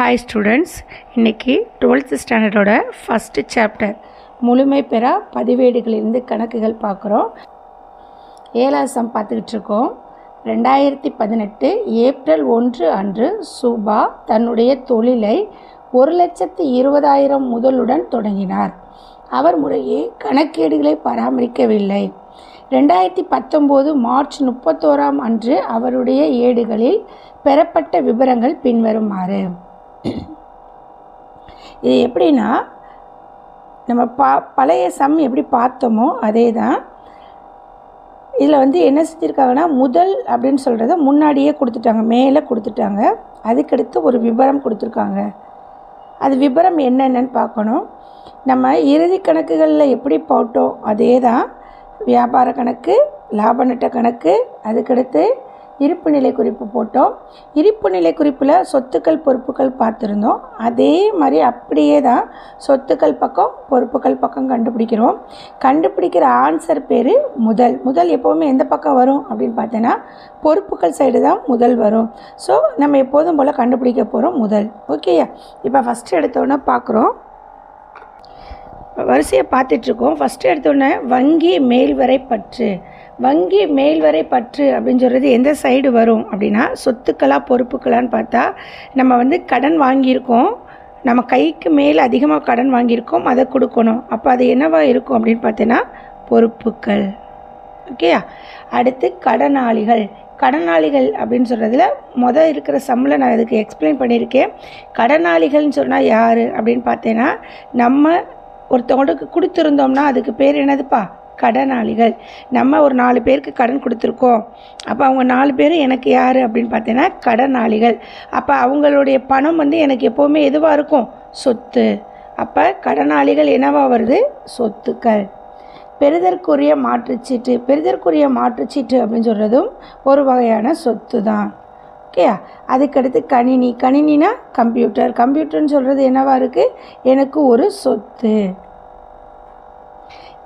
Hi students, இன்றைக்கி 12th ஸ்டாண்டர்டோட first chapter முழுமை பெறா பதிவேடுகளிலிருந்து கணக்குகள் பார்க்குறோம். 7வது சம் பார்த்துக்கிட்டு இருக்கோம். 2018 ஏப்ரல் 1 அன்று சுபா தன்னுடைய தொழிலை 1,20,000 முதலுடன் தொடங்கினார். அவர் முறையே கணக்கேடுகளை பராமரிக்கவில்லை. 2019 மார்ச் 31 அன்று அவருடைய ஏடுகளில் பெறப்பட்ட விவரங்கள் பின்வருமாறு. இது எப்படின்னா, நம்ம பழைய சம் எப்படி பார்த்தோமோ அதே தான். இதில் என்ன செஞ்சுருக்காங்கன்னா, முதல் அப்படின்னு சொல்கிறத முன்னாடியே கொடுத்துட்டாங்க, மேலே கொடுத்துட்டாங்க. அதுக்கடுத்து ஒரு விபரம் கொடுத்துருக்காங்க. அது விபரம் என்னென்னு பார்க்கணும். நம்ம இறுதி கணக்குகளில் எப்படி போட்டோம் அதே தான். வியாபார கணக்கு, லாப நட்ட கணக்கு, அதுக்கடுத்து இருப்பு நிலை குறிப்பு போட்டோம். இருப்பு நிலை குறிப்பில் சொத்துக்கள் பொறுப்புகள் பார்த்துருந்தோம். அதே மாதிரி அப்படியே தான் சொத்துக்கள் பக்கம் பொறுப்புகள் பக்கம் கண்டுபிடிக்கிறோம். கண்டுபிடிக்கிற ஆன்சர் பேர் முதல். முதல் எப்போவுமே எந்த பக்கம் வரும் அப்படின்னு பார்த்தோன்னா பொறுப்புகள் சைடு தான் முதல் வரும். ஸோ நம்ம எப்போதும் போல் கண்டுபிடிக்க போகிறோம் முதல். ஓகேயா? இப்போ ஃபஸ்ட்டு எடுத்தோன்னே பார்க்குறோம், வரிசையை பார்த்துட்ருக்கோம். ஃபஸ்ட்டு எடுத்தோடனே வங்கி மேல்வரை பற்று. வங்கி மேல்வரை பற்று அப்படின்னு சொல்கிறது எந்த சைடு வரும் அப்படின்னா, சொத்துக்களாக பொறுப்புக்களான்னு பார்த்தா நம்ம கடன் வாங்கியிருக்கோம், நம்ம கைக்கு மேலே அதிகமாக கடன் வாங்கியிருக்கோம், அதை கொடுக்கணும். அப்போ அது என்னவா இருக்கும் அப்படின்னு பார்த்தீங்கன்னா பொறுப்புகள். ஓகேயா? அடுத்து கடனாளிகள். கடனாளிகள் அப்படின்னு சொல்கிறதுல இருக்கிற சம்மில் நான் அதுக்கு எக்ஸ்பிளைன் பண்ணியிருக்கேன். கடனாளிகள்னு சொன்னால் யார் அப்படின்னு பார்த்தேன்னா, நம்ம ஒருத்தவங்களுக்கு கொடுத்துருந்தோம்னா அதுக்கு பேர் என்னதுப்பா? கடனாளிகள். நம்ம ஒரு 4 பேருக்கு கடன் கொடுத்துருக்கோம். அப்போ அவங்க 4 பேர் எனக்கு யார் அப்படின்னு பார்த்தீங்கன்னா கடனாளிகள். அப்போ அவங்களுடைய பணம் எனக்கு எப்போவுமே எதுவாக இருக்கும்? சொத்து. அப்போ கடனாளிகள் என்னவாக வருது? சொத்துக்கள். பெறுதற்குரிய மாற்றுச்சீட்டு. பெறுதற்குரிய மாற்றுச்சீட்டு அப்படின்னு சொல்கிறதும் ஒரு வகையான சொத்து தான். ஓகேயா? அதுக்கடுத்து கணினி. கணினினா கம்ப்யூட்டர். கம்ப்யூட்டர்னு சொல்கிறது என்னவாக இருக்குது? எனக்கு ஒரு சொத்து.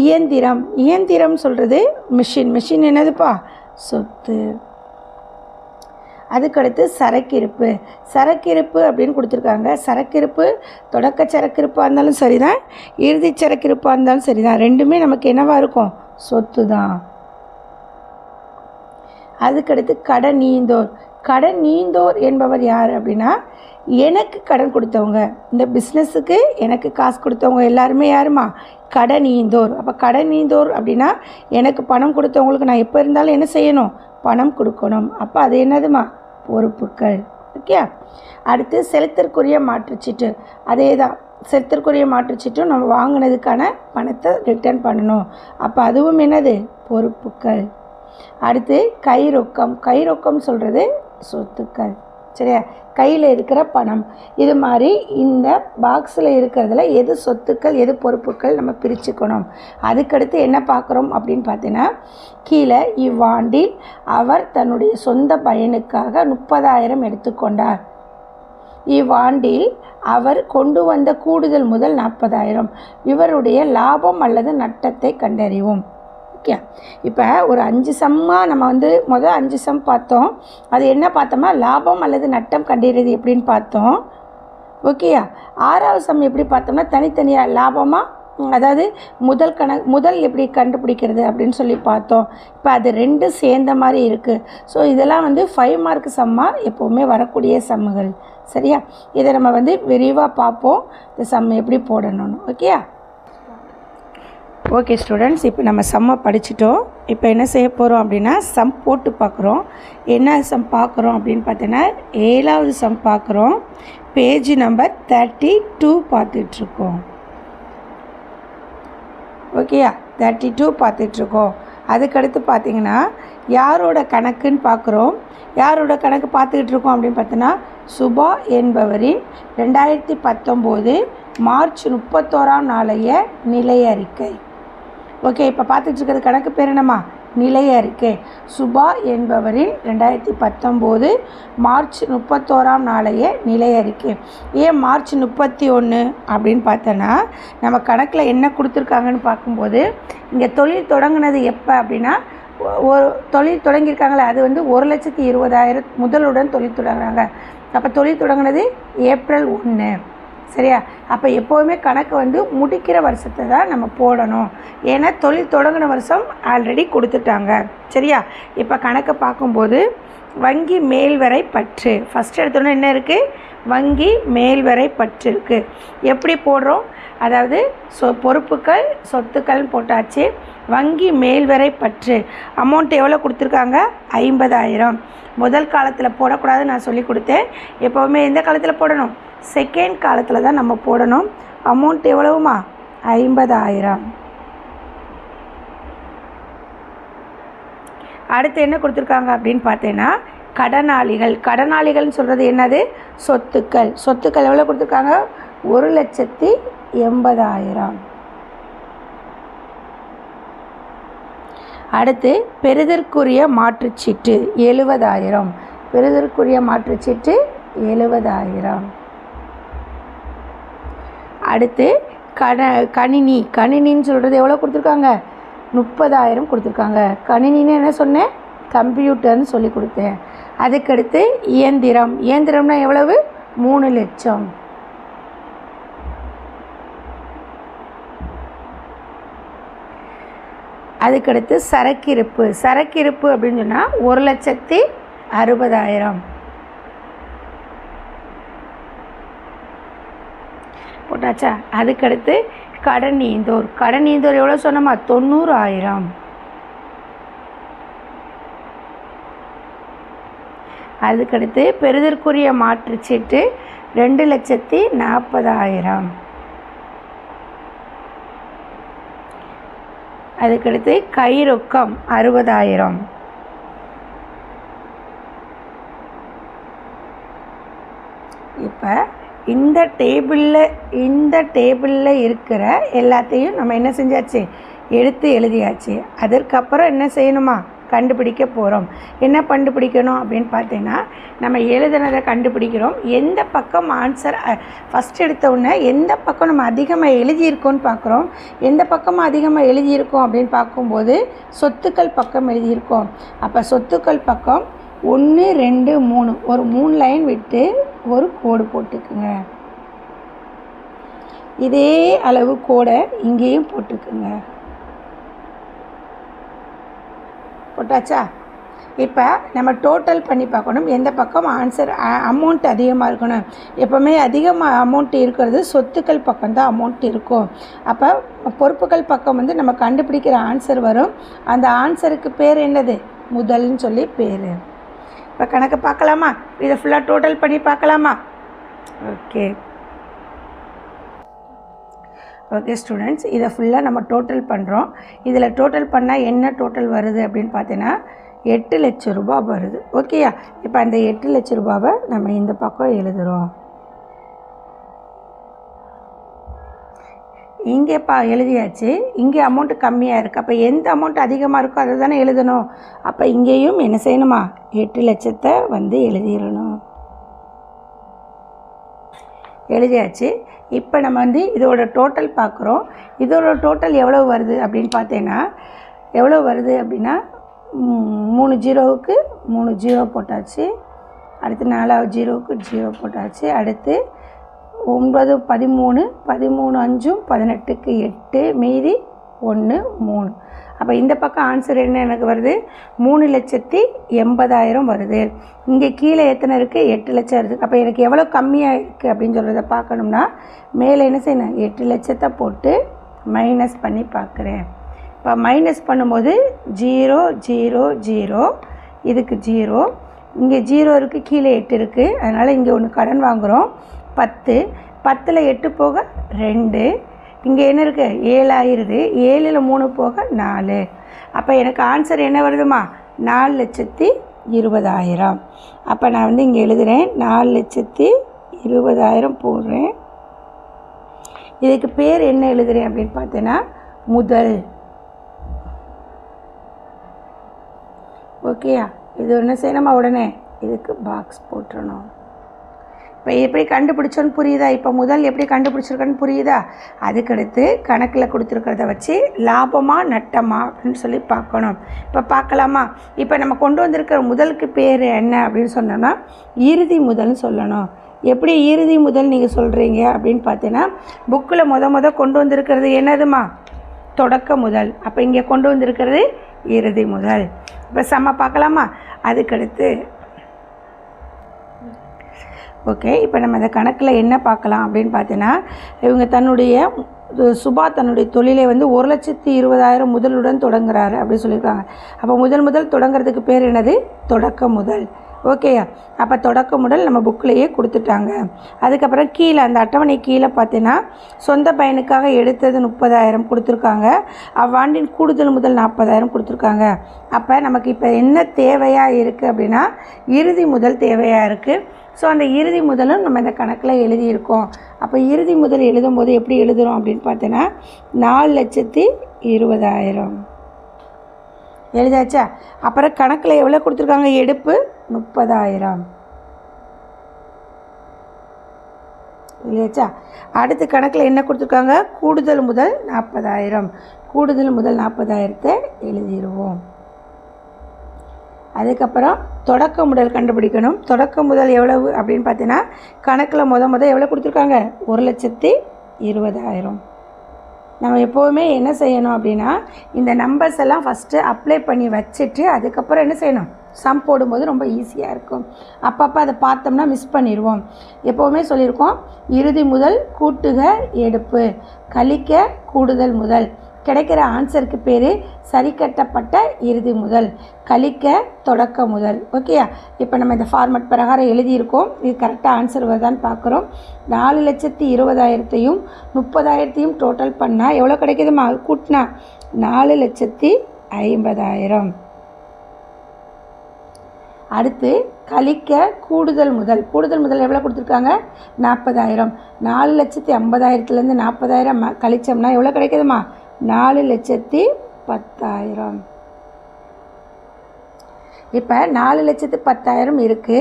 இயந்திரம். இயந்திரம் சொல்கிறது மிஷின். மிஷின் என்னதுப்பா? சொத்து. அதுக்கடுத்து சரக்கிருப்பு. சரக்கிருப்பு அப்படின்னு கொடுத்துருக்காங்க. சரக்கிருப்பு தொடக்க சரக்கிருப்பாக இருந்தாலும் சரி தான், இறுதி சரக்கிருப்பாக இருந்தாலும் சரி தான், ரெண்டுமே நமக்கு என்னவாக இருக்கும்? சொத்து தான். அதுக்கடுத்து கடன் நீந்தோர். கடன் நீந்தோர் என்பவர் யார் அப்படின்னா, எனக்கு கடன் கொடுத்தவங்க, இந்த பிஸ்னஸுக்கு எனக்கு காசு கொடுத்தவங்க எல்லாருமே யாருமா? கடன் நீந்தோர். அப்போ கடன் நீந்தோர் அப்படின்னா எனக்கு பணம் கொடுத்தவங்களுக்கு நான் எப்போ இருந்தாலும் என்ன செய்யணும்? பணம் கொடுக்கணும். அப்போ அது என்னதுமா? பொறுப்புகள். ஓகே. அடுத்து செலுத்தற்குரிய மாற்றுச்சீட்டு. அதே தான், செலுத்தற்குரிய மாற்றுச்சீட்டும் நம்ம வாங்கினதுக்கான பணத்தை ரிட்டர்ன் பண்ணணும். அப்போ அதுவும் என்னது? பொறுப்புகள். அடுத்து கை ரொக்கம். கை ரொக்கம் சொல்கிறது சொத்துக்கள். சரியா? கையில் இருக்கிற பணம். இது மாதிரி இந்த பாக்ஸில் இருக்கிறதுல எது சொத்துக்கள் எது பொறுப்புகள் நம்ம பிரிச்சுக்கணும். அதுக்கடுத்து என்ன பார்க்குறோம் அப்படின்னு பார்த்தீங்கன்னா, கீழே இவ்வாண்டில் அவர் தன்னுடைய சொந்த பயனுக்காக 30,000 எடுத்துக்கொண்டார். இவ்வாண்டில் அவர் கொண்டு வந்த கூடுதல் முதல் 40,000. இவருடைய லாபம் அல்லது நட்டத்தை கண்டறிவோம். ஓகே. இப்போ ஒரு 5 சம்மாக நம்ம முதல் 5 சம் பார்த்தோம். அது என்ன பார்த்தோம்னா, லாபம் அல்லது நட்டம் கண்டறியது எப்படின்னு பார்த்தோம். ஓகேயா? 6வது சம் எப்படி பார்த்தோம்னா, தனித்தனியாக லாபமாக, அதாவது முதல் எப்படி கண்டுபிடிக்கிறது அப்படின்னு சொல்லி பார்த்தோம். இப்போ அது 2 சேர்ந்த மாதிரி இருக்குது. ஸோ இதெல்லாம் 5 மார்க் சம்மாக எப்போவுமே வரக்கூடிய சம்முகள். சரியா? இதை நம்ம விரிவாக பார்ப்போம், இந்த சம் எப்படி போடணும்னு. ஓகேயா? ஓகே ஸ்டூடெண்ட்ஸ், இப்போ நம்ம சம்மை படிச்சிட்டோம். இப்போ என்ன செய்ய போகிறோம் அப்படின்னா, சம் போட்டு பார்க்குறோம். என்ன சம் பார்க்குறோம் அப்படின்னு பார்த்தீங்கன்னா, 7வது சம் பார்க்குறோம். பேஜ் நம்பர் 32 பார்த்துட்ருக்கோம். ஓகேயா? 32 பார்த்துட்ருக்கோம். அதுக்கடுத்து பார்த்திங்கன்னா யாரோட கணக்குன்னு பார்க்குறோம். யாரோட கணக்கு பார்த்துக்கிட்டு இருக்கோம் அப்படின்னு பார்த்தோன்னா, சுபா என்பவரின் 2019 மார்ச் 31 நாளைய நிலை அறிக்கை. ஓகே. இப்போ பார்த்துட்டு இருக்கிறது கணக்கு பேர் என்னம்மா? நிலை அறிக்கை. சுபா என்பவரின் 2019 மார்ச் 31 நாளைய நிலை அறிக்கை. ஏன் மார்ச் 31 அப்படின்னு பார்த்தோன்னா, நம்ம கணக்கில் என்ன கொடுத்துருக்காங்கன்னு பார்க்கும்போது, இங்கே தொழில் தொடங்கினது எப்போ அப்படின்னா, ஒரு தொழில் தொடங்கியிருக்காங்களே அது 1,20,000 முதலுடன் தொழில் தொடங்குறாங்க. அப்போ தொழில் தொடங்கினது ஏப்ரல் 1. சரியா? அப்போ எப்போவுமே கணக்கு வந்து முடிக்கிற வருஷத்தை தான் நம்ம போடணும். ஏன்னா தொழில் தொடங்கின வருஷம் ஆல்ரெடி கொடுத்துட்டாங்க. சரியா? இப்போ கணக்கை பார்க்கும்போது வங்கி மேல்வரை பற்று ஃபஸ்ட் எடுத்தோன்னே என்ன இருக்குது? வங்கி மேல்வரை பற்று இருக்குது. எப்படி போடுறோம்? அதாவது பொறுப்புகள் சொத்துக்கள்னு போட்டாச்சு. வங்கி மேல்வரை பற்று அமௌண்ட் எவ்வளோ கொடுத்துருக்காங்க? 50,000. முதல் காலத்தில் போடக்கூடாதுன்னு நான் சொல்லி கொடுத்தேன். எப்போவுமே எந்த காலத்தில் போடணும்? செகண்ட் காலத்தில் தான் நம்ம போடணும். அமௌண்ட் எவ்வளவுமா? 50,000. அடுத்து என்ன கொடுத்துருக்காங்க அப்படின்னு பார்த்தீங்கன்னா கடனாளிகள். கடனாளிகள்னு சொல்கிறது என்னது? சொத்துக்கள். சொத்துக்கள் எவ்வளோ கொடுத்துருக்காங்க? 1,80,000. அடுத்து பெறுதற்குரிய மாற்றுச்சீட்டு 70,000. பெறுதற்குரிய மாற்றுச்சீட்டு 70,000. அடுத்து கணினின்னு சொல்கிறது எவ்வளோ கொடுத்துருக்காங்க? 30,000 கொடுத்துருக்காங்க. கணினின்னு என்ன சொன்னேன்? கம்ப்யூட்டர்னு சொல்லி கொடுத்தேன். அதுக்கடுத்து இயந்திரம்னா எவ்வளவு? 3 லட்சம். அதுக்கடுத்து சரக்கிருப்பு அப்படின்னு சொன்னால் 1,60,000 போட்டாச்சா? அதுக்கடுத்து கடன் நீந்தோர் எவ்வளோ சொன்னோமா? 90,000. அதுக்கடுத்து பெறுதற்குரிய மாற்றுச்சீட்டு 2,40,000. அதுக்கடுத்து கைரொக்கம் 60,000. இப்போ இந்த டேபிளில் இருக்கிற எல்லாத்தையும் நம்ம என்ன செஞ்சாச்சு? எடுத்து எழுதியாச்சு. அதற்கப்புறம் என்ன செய்யணுமா? கண்டுபிடிக்க போகிறோம். என்ன கண்டுபிடிக்கணும் அப்படின்னு பார்த்தீங்கன்னா நம்ம எழுதுனதை கண்டுபிடிக்கிறோம். எந்த பக்கம் ஆன்சர் ஃபஸ்ட் எடுத்தவுடனே எந்த பக்கம் நம்ம அதிகமாக எழுதியிருக்கோன்னு பார்க்குறோம். எந்த பக்கமாக அதிகமாக எழுதியிருக்கோம் அப்படின்னு பார்க்கும்போது சொத்துக்கள் பக்கம் எழுதியிருக்கோம். அப்போ சொத்துக்கள் பக்கம் 1 2 3 ஒரு 3 லைன் விட்டு ஒரு கோடு போட்டுக்குங்க. இதே அளவு கோடை இங்கேயும் போட்டுக்குங்க. போட்டாச்சா? இப்போ நம்ம டோட்டல் பண்ணி பார்க்கணும். எந்த பக்கம் அமௌண்ட் அதிகமாக இருக்கணும். எப்போவுமே அதிகமாக அமௌண்ட் இருக்கிறது சொத்துக்கள் பக்கம்தான் அமௌண்ட் இருக்கும். அப்போ பொறுப்புகள் பக்கம் வந்து நம்ம கண்டுபிடிக்கிற ஆன்சர் வரும். அந்த ஆன்சருக்கு பேர் என்னது? முதல்னு சொல்லி பேர். இப்போ கணக்கு பார்க்கலாமா? இதை ஃபுல்லாக டோட்டல் பண்ணி பார்க்கலாமா? ஓகே ஸ்டூடெண்ட்ஸ், இதை ஃபுல்லாக நம்ம டோட்டல் பண்ணுறோம். இதில் டோட்டல் பண்ணால் என்ன டோட்டல் வருது அப்படின்னு பார்த்தீங்கன்னா 8 லட்சம் ரூபாய் வருது. ஓகேயா? இப்போ அந்த 8 லட்சம் ரூபாவை நம்ம இந்த பக்கம் எழுதுகிறோம். இங்கே எழுதியாச்சு. இங்கே அமௌண்ட்டு கம்மியாக இருக்குது. அப்போ எந்த அமௌண்ட் அதிகமாக இருக்கோ அதை தானே எழுதணும். அப்போ இங்கேயும் என்ன செய்யணுமா? 8 லட்சத்தை வந்து எழுதிடணும். எழுதியாச்சு. இப்போ நம்ம வந்து இதோட டோட்டல் பார்க்குறோம். இதோட டோட்டல் எவ்வளோ வருது அப்படின்னு பார்த்தீங்கன்னா எவ்வளோ வருது அப்படின்னா 3 ஜீரோவுக்கு 3 ஜீரோ போட்டாச்சு. அடுத்து 4வது ஜீரோவுக்கு 0 போட்டாச்சு. அடுத்து 9 13 13 5 18க்கு 8 மீதி 1 3. அப்போ இந்த பக்கம் ஆன்சர் என்ன எனக்கு வருது? 3,80,000 வருது. இங்கே கீழே எத்தனை இருக்குது? 8 லட்சம் இருக்குது. அப்போ எனக்கு எவ்வளோ கம்மியாக இருக்குது அப்படின்னு சொல்கிறத பார்க்கணும்னா மேலே என்ன செய்யணும்? 8 லட்சத்தை போட்டு மைனஸ் பண்ணி பார்க்குறேன். இப்போ மைனஸ் பண்ணும்போது 0 0 0 இதுக்கு 0, இங்கே 0 இருக்குது, கீழே 8 இருக்குது. அதனால் இங்கே ஒன்று கடன் வாங்குகிறோம். 10 10ல் 8 போக 2, இங்கே என்ன இருக்குது? 7 ஆயிடுது. 7ல் 3 போக 4. அப்போ எனக்கு ஆன்சர் என்ன வருதுமா? 4,20,000. அப்போ நான் வந்து இங்கே எழுதுகிறேன் 4,20,000 போடுறேன். இதுக்கு பேர் என்ன எழுதுகிறேன் அப்படின்னு பார்த்தீங்கன்னா முதல். ஓகேயா? இது என்ன செய்யணுமா? உடனே இதுக்கு பாக்ஸ் போட்டுறணும். இப்போ எப்படி கண்டுபிடிச்சோன்னு புரியுதா? இப்போ முதல் எப்படி கண்டுபிடிச்சிருக்கோன்னு புரியுதா? அதுக்கடுத்து கணக்கில் கொடுத்துருக்கிறத வச்சு லாபமா நட்டமா அப்படின்னு சொல்லி பார்க்கணும். இப்போ பார்க்கலாமா? இப்போ நம்ம கொண்டு வந்திருக்கிற முதலுக்கு பேர் என்ன அப்படின்னு சொன்னோம்னா இறுதி முதல்னு சொல்லணும். எப்படி இறுதி முதல் நீங்கள் சொல்கிறீங்க அப்படின்னு பார்த்தீங்கன்னா புக்கில் கொண்டு வந்திருக்கிறது என்னதுமா? தொடக்க முதல். அப்போ இங்கே கொண்டு வந்திருக்கிறது இறுதி முதல். இப்போ சம பார்க்கலாமா? அதுக்கடுத்து ஓகே, இப்போ நம்ம அந்த கணக்கில் என்ன பார்க்கலாம் அப்படின்னு பார்த்தீங்கன்னா இவங்க சுபா தன்னுடைய தொழிலை 1,20,000 முதலுடன் தொடங்குறாரு அப்படின்னு சொல்லியிருக்காங்க. அப்போ முதல் தொடங்குறதுக்கு பேர் என்னது? தொடக்க முதல். ஓகேயா? அப்போ தொடக்க முதல் நம்ம புக்கிலேயே கொடுத்துட்டாங்க. அதுக்கப்புறம் கீழே அந்த அட்டவணை கீழே பார்த்தீங்கன்னா சொந்த பயனுக்காக எடுத்தது 30,000 கொடுத்துருக்காங்க. அவ்வாண்டின் கூடுதல் முதல் 40,000 கொடுத்துருக்காங்க. அப்போ நமக்கு இப்போ என்ன தேவையாக இருக்குது அப்படின்னா இறுதி முதல் தேவையாக இருக்குது. ஸோ அந்த இறுதி முதலும் நம்ம இந்த கணக்கில் எழுதியிருக்கோம். அப்போ இறுதி முதல் எழுதும்போது எப்படி எழுதுகிறோம் அப்படின்னு பார்த்தீங்கன்னா 4,20,000 எழுதாச்சா? அப்புறம் கணக்கில் எவ்வளோ கொடுத்துருக்காங்க? எடுப்பு 30,000 இல்லையாச்சா? அடுத்த கணக்கில் என்ன கொடுத்துருக்காங்க? கூடுதல் முதல் 40,000. கூடுதல் முதல் 40,000 எழுதிடுவோம். அதுக்கப்புறம் தொடக்க முதல் கண்டுபிடிக்கணும். தொடக்க முதல் எவ்வளவு அப்படின்னு பார்த்தீங்கன்னா கணக்கில் எவ்வளோ கொடுத்துருக்காங்க? 1,20,000. நம்ம எப்போவுமே என்ன செய்யணும் அப்படின்னா இந்த நம்பர்ஸ் எல்லாம் ஃபஸ்ட்டு அப்ளை பண்ணி வச்சுட்டு அதுக்கப்புறம் என்ன செய்யணும்? சம் போடும்போது ரொம்ப ஈஸியாக இருக்கும். அப்பப்போ அதை பார்த்தோம்னா மிஸ் பண்ணிடுவோம். எப்போவுமே சொல்லியிருக்கோம் இறுதி முதல் கூட்டுக எடுப்பு கழிக்க கூடுதல் முதல். கிடைக்கிற ஆன்சருக்கு பேர் சரி கட்டப்பட்ட இறுதி முதல் கழிக்க தொடக்க முதல். ஓகேயா? இப்போ நம்ம இந்த ஃபார்மட் பிரகாரம் எழுதியிருக்கோம். இது கரெக்டாக ஆன்சர் வருதான்னு பார்க்குறோம். 4,20,000 30,000 டோட்டல் பண்ணால் எவ்வளோ கிடைக்குதுமா? கூட்டினா 4,50,000. அடுத்து கழிக்க கூடுதல் முதல். கூடுதல் முதல் எவ்வளோ கொடுத்துருக்காங்க? 40,000. 4,50,000 40,000 கழிச்சோம்னா எவ்வளோ கிடைக்குதுமா? 4,10,000. இப்போ 4,10,000 இருக்குது.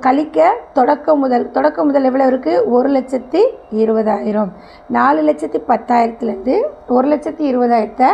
கழிக்க தொடக்க முதல் எவ்வளோ இருக்குது? 1,20,000. 4,10,000 1,20,000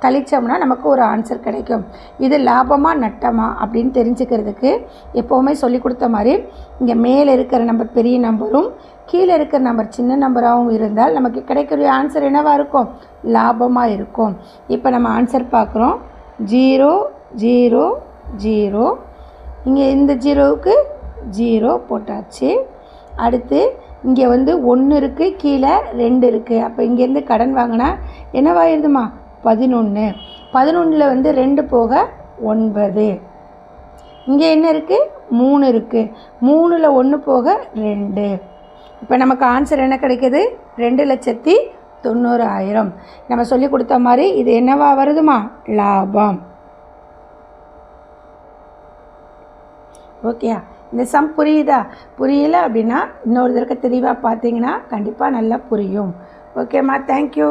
கழிச்சோம்னா நமக்கு ஒரு ஆன்சர் கிடைக்கும். இது லாபமா நட்டமா அப்படின்னு தெரிஞ்சுக்கிறதுக்கு எப்போவுமே சொல்லி கொடுத்த மாதிரி இங்கே மேலே இருக்கிற நம்பர் பெரிய நம்பரும் கீழே இருக்கிற நம்பர் சின்ன நம்பராகவும் இருந்தால் நமக்கு கிடைக்கிற ஆன்சர் என்னவாக இருக்கும்? லாபமாக இருக்கும். இப்போ நம்ம ஆன்சர் பார்க்குறோம். 0 0 0. இங்கே இந்த 0க்கு 0 போட்டாச்சு. அடுத்து இங்கே 1 இருக்குது, கீழே 2 இருக்குது. அப்போ இங்கேருந்து கடன் வாங்கினா என்னவாயிருதுமா? 11. 11ல் 2 போக 9. இங்கே என்ன இருக்குது? 3 இருக்குது. 3ல் 1 போக 2. இப்போ நமக்கு ஆன்சர் என்ன கிடைக்கிது? 2,90,000. நம்ம சொல்லி கொடுத்த மாதிரி இது என்னவா வருதுமா? லாபம். ஓகேயா? இந்த சம் புரியுதா? புரியல அப்படின்னா இன்னொரு தடவை தெளிவாக பார்த்தீங்கன்னா கண்டிப்பாக நல்லா புரியும். ஓகேம்மா, தேங்க்யூ.